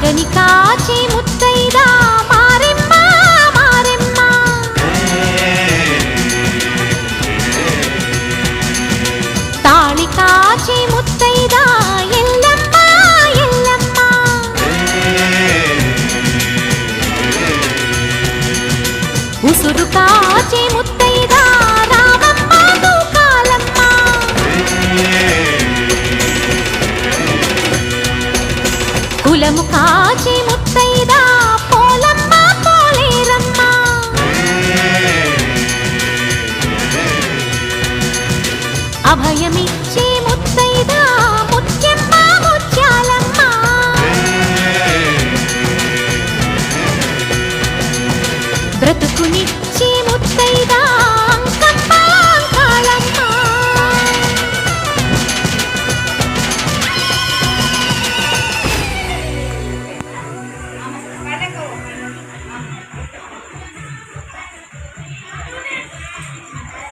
మగని కాచి ముత్తైదా మారెమ్మ మారెమ్మ తాళి కాచి ముత్తైదా ఎల్లమ్మ ఎల్లమ్మ ఉసురు కాచి ముత్తైదా రామమ్మ తూకాలమ్మ కులము కాచి